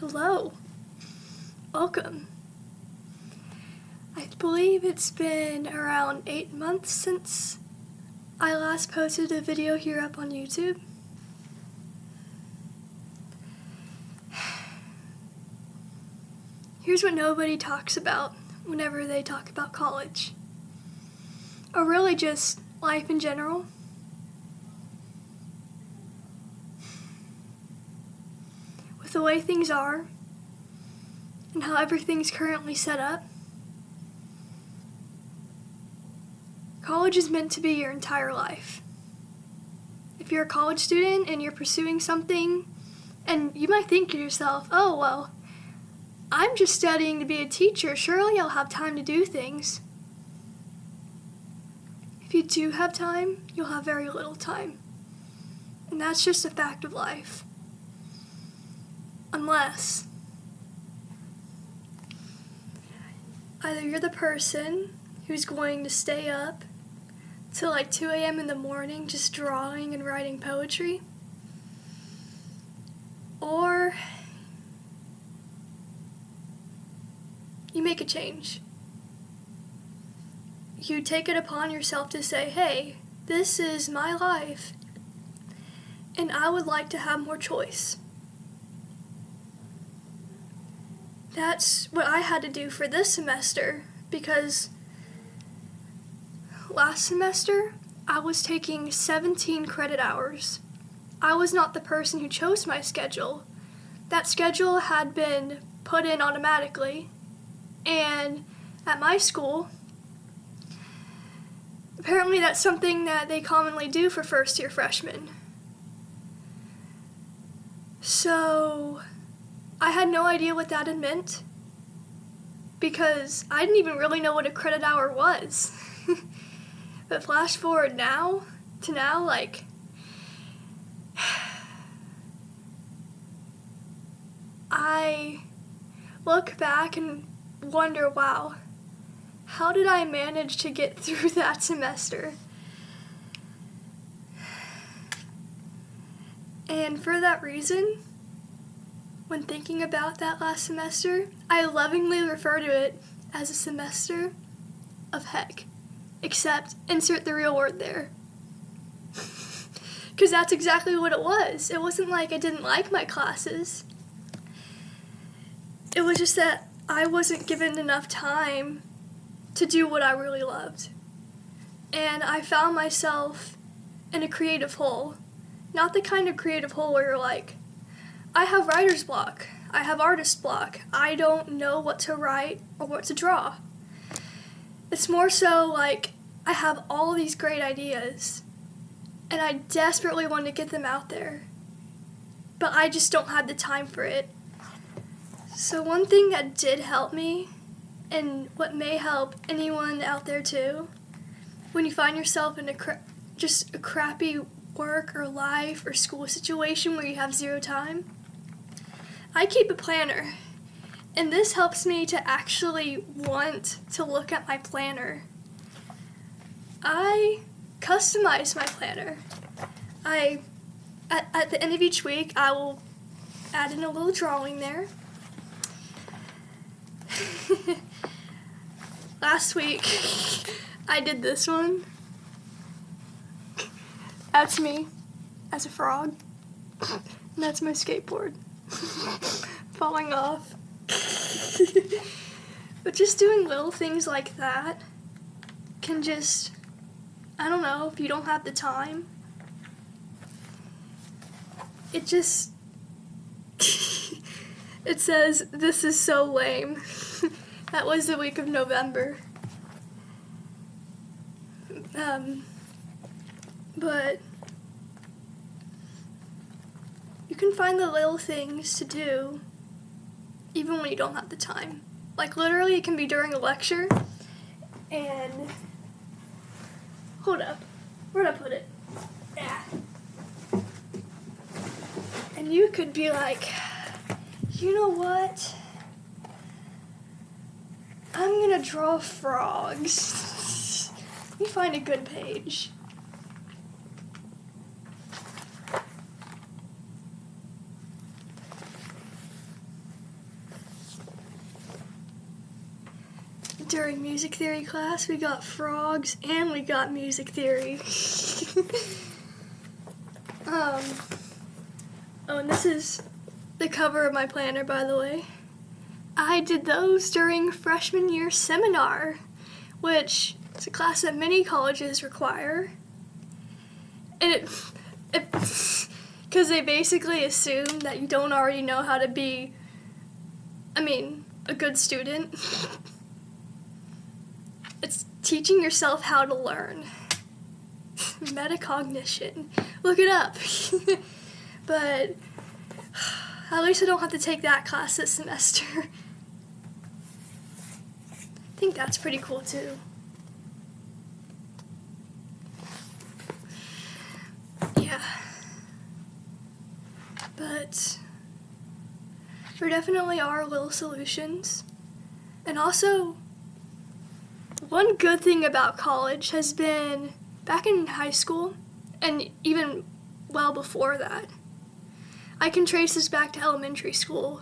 Hello. Welcome. I believe it's been around 8 months since I last posted a video here up on YouTube. Here's what nobody talks about whenever they talk about college. Or really just life in general. With the way things are and how everything's currently set up, college is meant to be your entire life. If you're a college student and you're pursuing something, and you might think to yourself, oh, well, I'm just studying to be a teacher, surely I'll have time to do things. If you do have time, you'll have very little time. And that's just a fact of life. Unless either you're the person who's going to stay up till like 2 a.m. in the morning just drawing and writing poetry, or you make a change. You take it upon yourself to say, hey, this is my life, and I would like to have more choice. That's what I had to do for this semester, because last semester I was taking 17 credit hours. I was not the person who chose my schedule. That schedule had been put in automatically, and at my school, apparently that's something that they commonly do for first-year freshmen. So I had no idea what that had meant, because I didn't even really know what a credit hour was. But flash forward now, like, I look back and wonder, wow, how did I manage to get through that semester? And for that reason, when thinking about that last semester, I lovingly refer to it as a semester of heck. Except, insert the real word there. Because that's exactly what it was. It wasn't like I didn't like my classes. It was just that I wasn't given enough time to do what I really loved. And I found myself in a creative hole. Not the kind of creative hole where you're like, I have writer's block, I have artist block, I don't know what to write or what to draw. It's more so like, I have all these great ideas, and I desperately want to get them out there, but I just don't have the time for it. So one thing that did help me, and what may help anyone out there too, when you find yourself in just a crappy work or life or school situation where you have zero time, I keep a planner, and this helps me to actually want to look at my planner. I customize my planner. At the end of each week, I will add in a little drawing there. Last week, I did this one. That's me as a frog. And that's my skateboard. Falling off. But just doing little things like that can just, I don't know, if you don't have the time, it just, it says, this is so lame. That was the week of November. But you can find the little things to do even when you don't have the time. Like literally it can be during a lecture and, hold up, where'd I put it? Yeah. And you could be like, you know what? I'm gonna draw frogs. Let me find a good page. during music theory class. We got frogs and we got music theory. Oh, and this is the cover of my planner, by the way. I did those during freshman year seminar, which is a class that many colleges require. And because they basically assume that you don't already know how to be, a good student. It's teaching yourself how to learn. Metacognition. Look it up. But at least I don't have to take that class this semester. I think that's pretty cool too. Yeah. But there definitely are little solutions. And also, one good thing about college has been back in high school, and even well before that, I can trace this back to elementary school.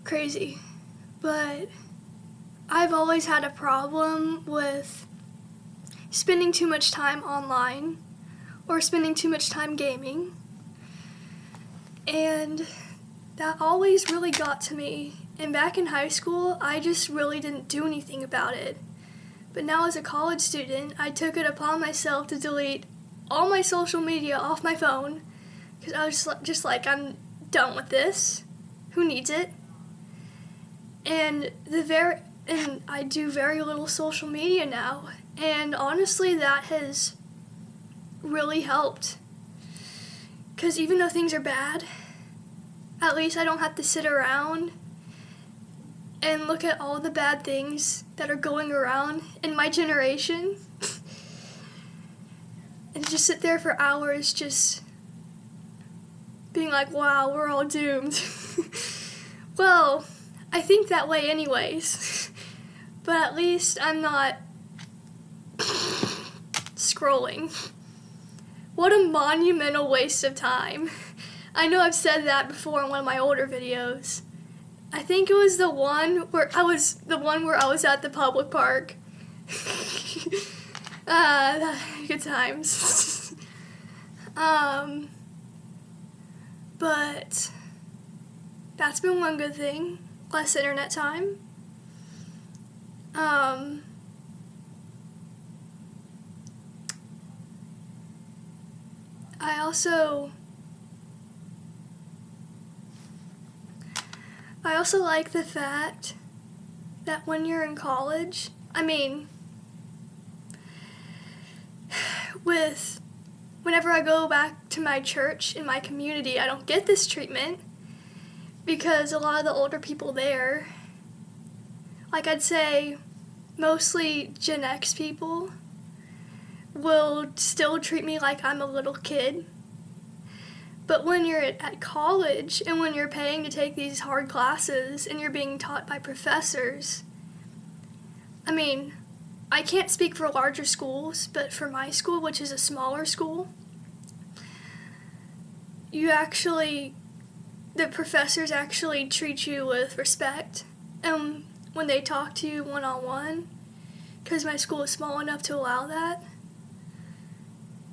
Crazy. But I've always had a problem with spending too much time online or spending too much time gaming. And that always really got to me. And back in high school, I just really didn't do anything about it. But now as a college student, I took it upon myself to delete all my social media off my phone because I was just like, I'm done with this. Who needs it? And I do very little social media now. And honestly, that has really helped. Because even though things are bad, at least I don't have to sit around and look at all the bad things that are going around in my generation and just sit there for hours just being like, wow, we're all doomed. Well, I think that way anyways, but at least I'm not scrolling. What a monumental waste of time. I know I've said that before in one of my older videos. I think it was the one where I was at the public park. Good times. But that's been one good thing. Less internet time. I also like the fact that when you're in college, whenever I go back to my church in my community, I don't get this treatment because a lot of the older people there, like I'd say mostly Gen X people, will still treat me like I'm a little kid. But when you're at college and when you're paying to take these hard classes and you're being taught by professors, I can't speak for larger schools, but for my school, which is a smaller school, the professors actually treat you with respect. And when they talk to you one-on-one, because my school is small enough to allow that,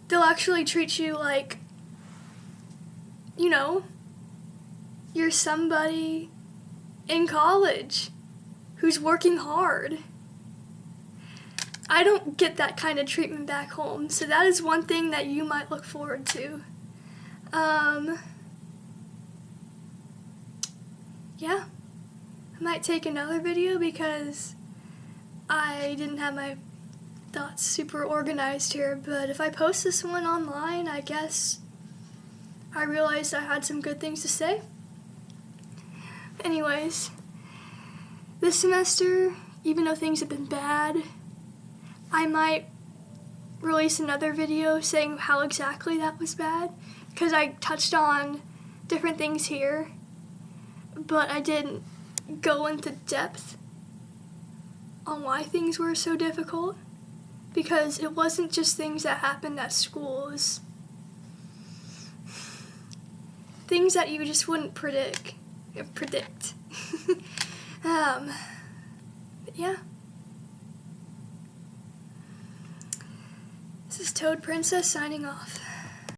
they'll actually treat you like, you're somebody in college who's working hard. I don't get that kind of treatment back home, so that is one thing that you might look forward to. Yeah, I might take another video because I didn't have my thoughts super organized here, but if I post this one online, I guess I realized I had some good things to say. Anyways, this semester, even though things have been bad, I might release another video saying how exactly that was bad, because I touched on different things here, but I didn't go into depth on why things were so difficult, because it wasn't just things that happened at schools. Things that you just wouldn't predict. yeah. This is Toad Princess signing off.